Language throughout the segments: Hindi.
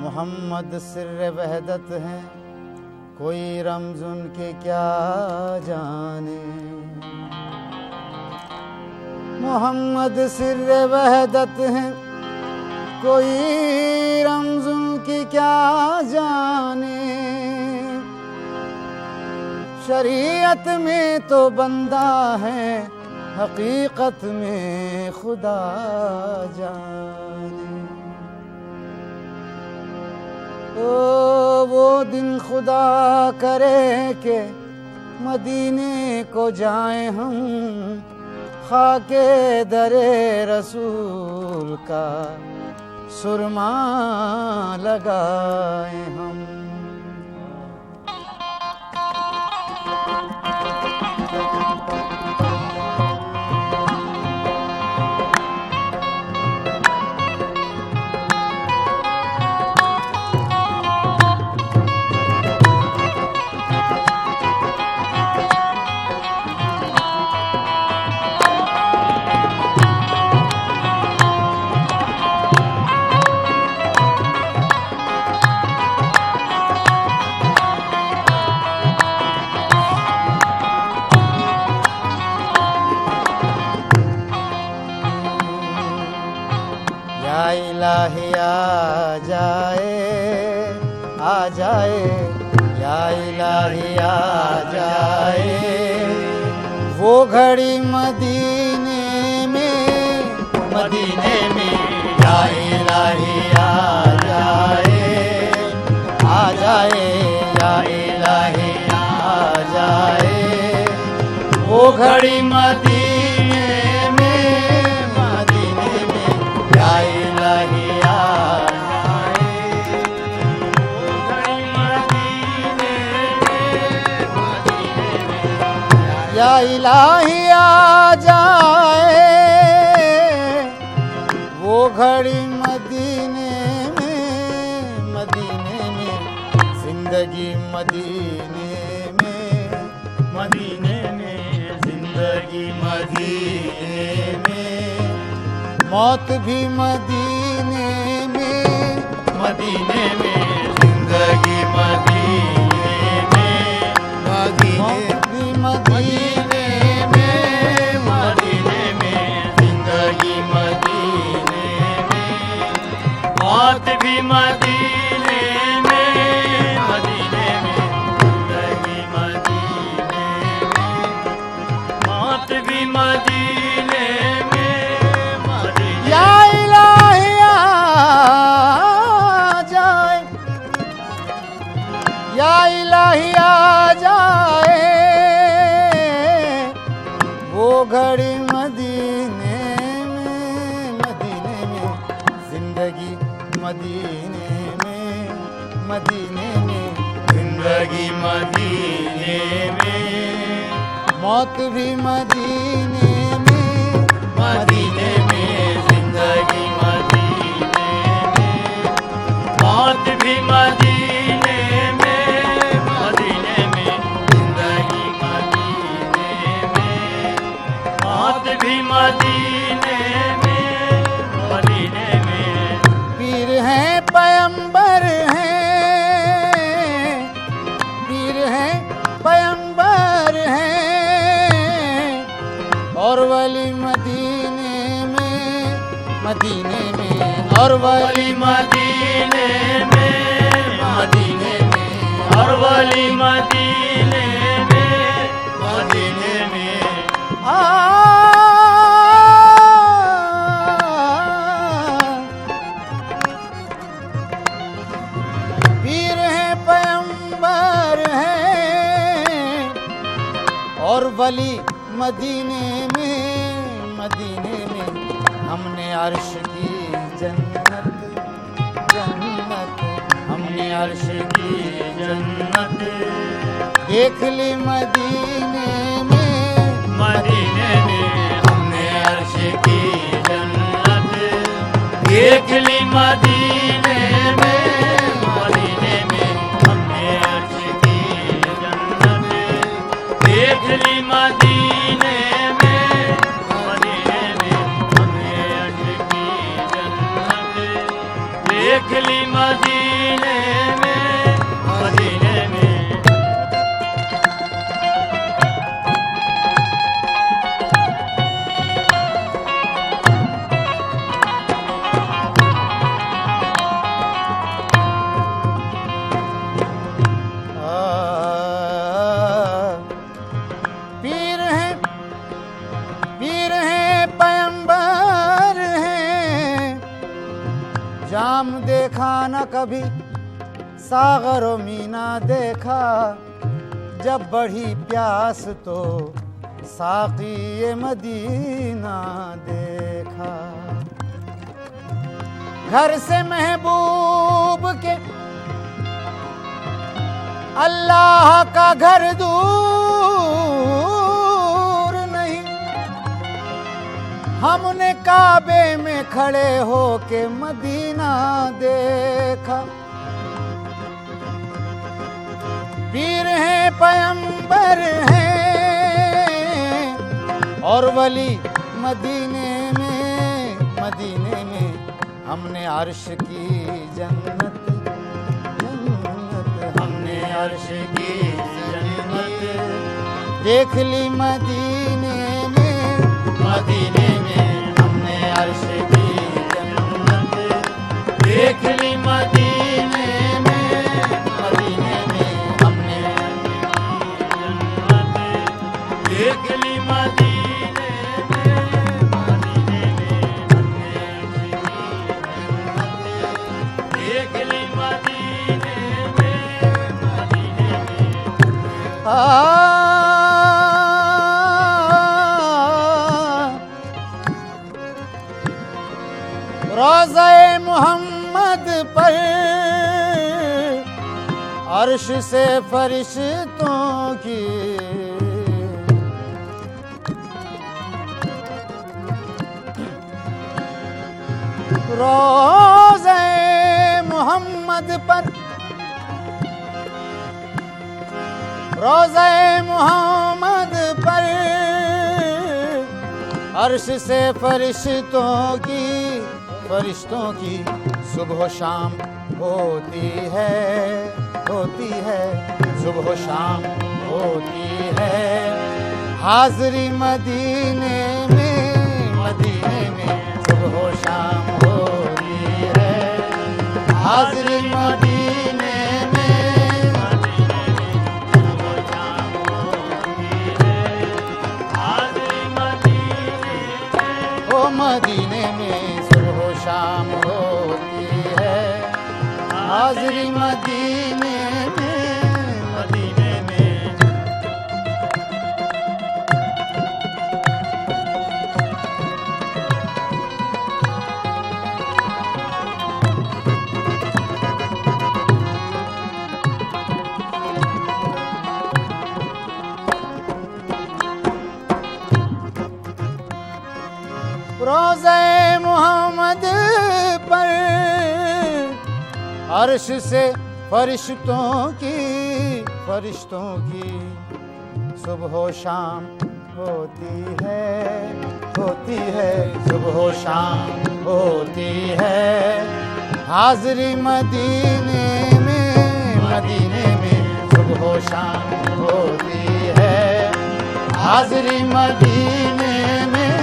मोहम्मद सिर्र वहदत हैं, कोई रमज़ उनके क्या जाने। मोहम्मद सिर्र वहदत हैं, कोई रमज़ उनकी क्या जाने। शरीयत में तो बंदा है, हकीकत में खुदा जाने। ओ वो दिन खुदा करे के मदीने को जाएं हम, खाके दरे रसूल का सुरमा लगाए हम। या इलाही आ जाए, या इलाही आ जाए। वो घड़ी मदीने में, मदीने में या इलाही आ जाए, आ जाए, या इलाही आ जाए। वो घड़ी मदीने में, मदीने में या इलाही आ जाए। वो घड़ी मदीने में, मदीने में या इलाही आ जाए। वो घड़ी मदीने में, मदीने में जिंदगी मदीने में, मदीने में जिंदगी मदीने में। मौत भी मदीने में, मदीने में जिंदगी मदीने में। मौत भी मदीने में, मदीने में जिंदगी मदीने में। मौत भी मदीने में, मदीने में जिंदगी मदीने में। मौत भी मदीने में, मदीने। या इलाही आ जाए, या इलाही आ जाए। वो घड़ी मदीने में, मदीने में जिंदगी मदीने में, मदीने में जिंदगी मदीने में। मौत भी मदीने में, मदीने में जिंदगी मदीने में। मौत भी मदीने में, मदीने में जिंदगी मदीने में। मौत भी मदीने में, मदीने में। पीर हैं पैगंबर हैं, पीर हैं पैगंबर हैं। और वली मदीने में, मदीने में। और वली मदीने में, मदीने में। और वली मदीने में, मदीने में। पीर हैं पैगंबर हैं, और वली मदीने में, मदीने में। हमने अर्श की जन्नत, जन्नत। हमने अर्श की जन्नत देख ली मदीने में, मदीने में। हमने अर्श की जन्नत देख ली मदीने में, मदीने में। हमने अर्श की जन्नत देख ली मदीने में, मदीने में। हमने अर्श की जन्नत देख ली मदीने शाम देखा न कभी, सागर व मीना देखा, जब बढ़ी प्यास तो साक़ी मदीना देखा। घर से महबूब के अल्लाह का घर दूर नहीं, हमने काबे में खड़े होके मदीना देखा। पीर हैं पैगंबर हैं और वली मदीने में हमने अर्श की जन्नत हमने अर्श की जन्नत देख ली मदीने में हमने अर्श की जन्नत देख ली मदीने में हमने जन्नत देख ली मदीने में देख ली मदीने में रोज़े मोहम्मद पर अर्श से फरिश्तों की रोज़े मोहम्मद पर रोज़े मोहम्मद पर अर्श से फरिश्तों की सुबह शाम होती है सुबह शाम होती है। हाज़री मदीने में सुबह शाम होती है। हाज़री मदीने में सुबह शाम होती है। हाज़री मदीने में ओ मदीने में सुबह शाम होती है। हाज़री मदीने में रोज़े मोहम्मद पर अर्श से फरिश्तों की सुबह शाम होती है सुबह शाम होती है। हाज़री मदीने में सुबह शाम होती है। हाज़री मदीने में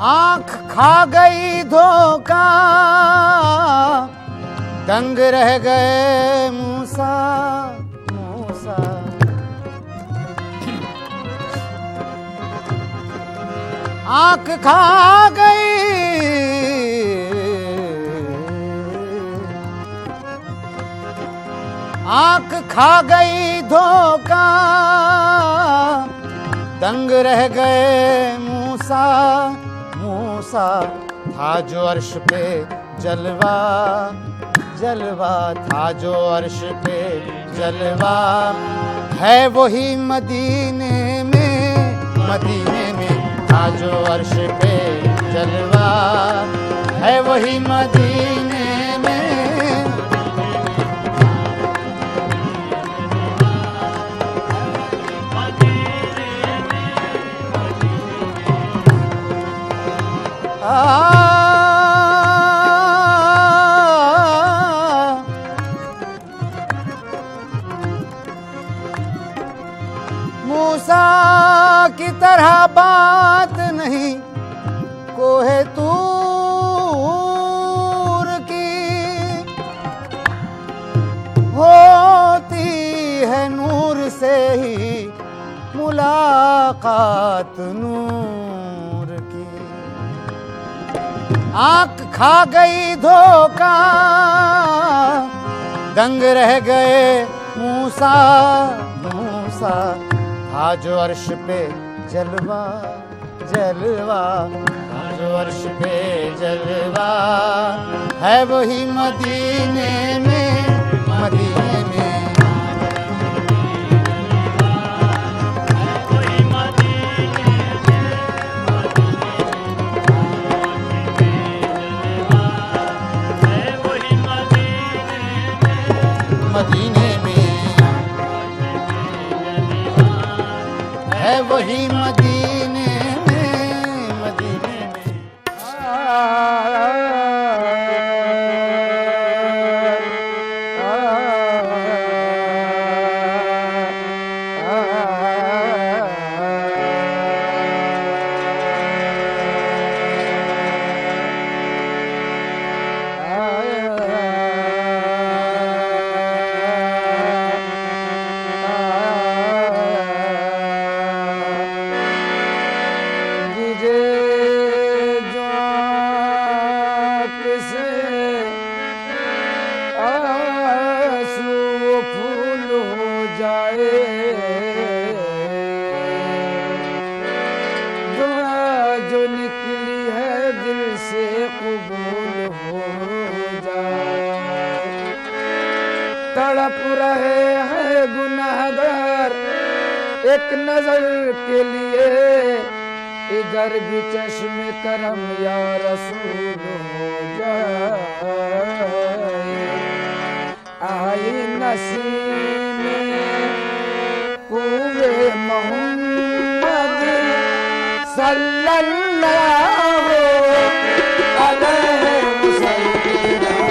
आँख खा गई धोखा, दंग रह गए मूसा आँख खा गई आँख खा गई धोखा, दंग रह गए मूसा था जो अर्श पे जलवा था जो अर्श पे जलवा। है वही मदीने में था जो अर्श पे जलवा। है वही मदीने में तरह बात नहीं कोहे तूर की, होती है नूर से ही मुलाकात नूर की। आंख खा गई धोखा, दंग रह गए मूसा मूसा, था जो अर्श पे जलवा जलवा, था जो अर्श पे जलवा, है वही मदीने में मदीने में। मदीने में है वही मदीने में मदीने में। जो निकली है दिल से कबूल हो जाए। तड़प रहे हैं गुनाहगार एक नजर के लिए, इधर भी चश्मे करम या रसूल हो जाए। आई नसीम पूरे मोहम्मद सल्लल्लाहु अलैहि वसल्लम।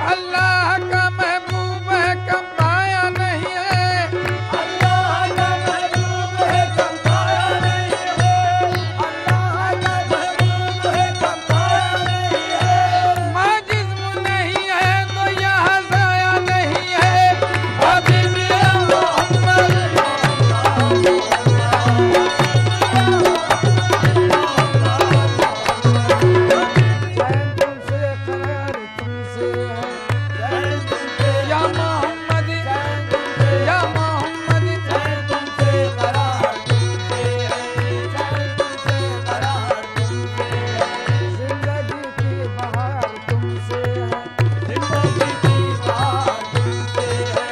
अल्लाह का महबूब है, कम पाया नहीं है। अल्लाह का महबूब है, कम पाया नहीं है। अल्लाह का महबूब है, कम पाया नहीं है। माँ जिस्म नहीं है तो यहाँ साया नहीं है। हबीबी या मोहम्मद, चैन तुमसे करार तुमसे है। चैन तुमसे, या मोहम्मद, चैन तुमसे, या मोहम्मद, चैन तुमसे, करार तुमसे है। चैन तुमसे, करार तुमसे है। जिंदगी की बहार तुमसे है। जिंदगी की बहार तुमसे है।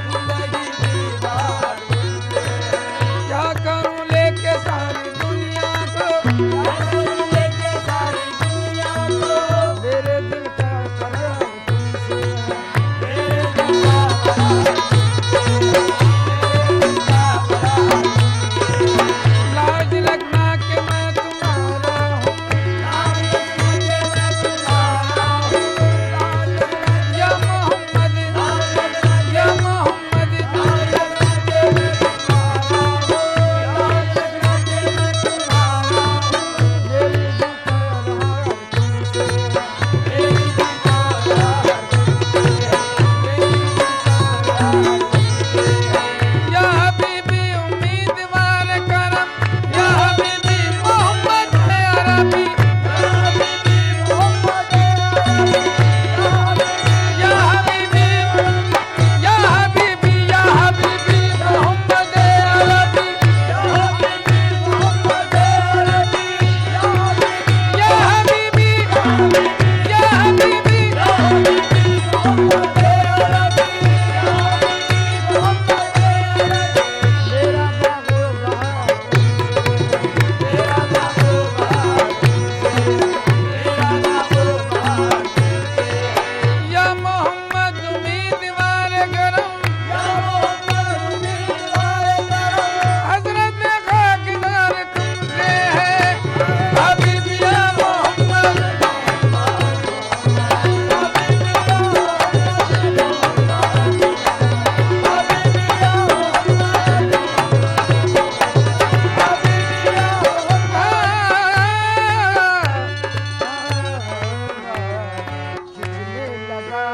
जिंदगी की बहार तुमसे है। क्या करूं लेके सारी दुनिया को, क्या करूं लेके सारी दुनिया को। मेरे दिल का करार तुमसे है। मेरे दिल का करार तुमसे है। मेरे दिल का करार तुमसे है। लाज रखना कि मैं तुम्हारा हूँ। लाज रखना कि मैं तुम्हारा हूँ। लाज रखना या मोहम्मद, या मोहम्मद, लाज रखना कि मैं तुम्हारा हूँ। लाज रखना कि मैं तुम्हारा हूँ। मेरी दिल का करार तुमसे है। मेरी दिल का करार तुमसे है। मेरी दिल का करार तुमसे है। या हबीबी उम्मीदवार करम, या हबीबी मोहम्मद है अरबी। या हबीबी मोहम्मद अरबी। या हबीबी, या हबीबी, या हबीबी मोहम्मद अरबी। या हबीबी मोहम्मद अरबी। या हबीबी, या हबीबी, या हबीबी मोहम्मद अरबी। या हबीबी मोहम्मद अरबी। मेरा बागो बहार मेरा बाबू बहार तुमसे है। मेरा बाबू बहार तुमसे है। या मोहम्मद उम्मीदवार गरम, या मोहम्मद उम्मीदवार करम। हजरत खाकदार तुमसे है। हबीबी या मोहम्मद, खिंचने लगा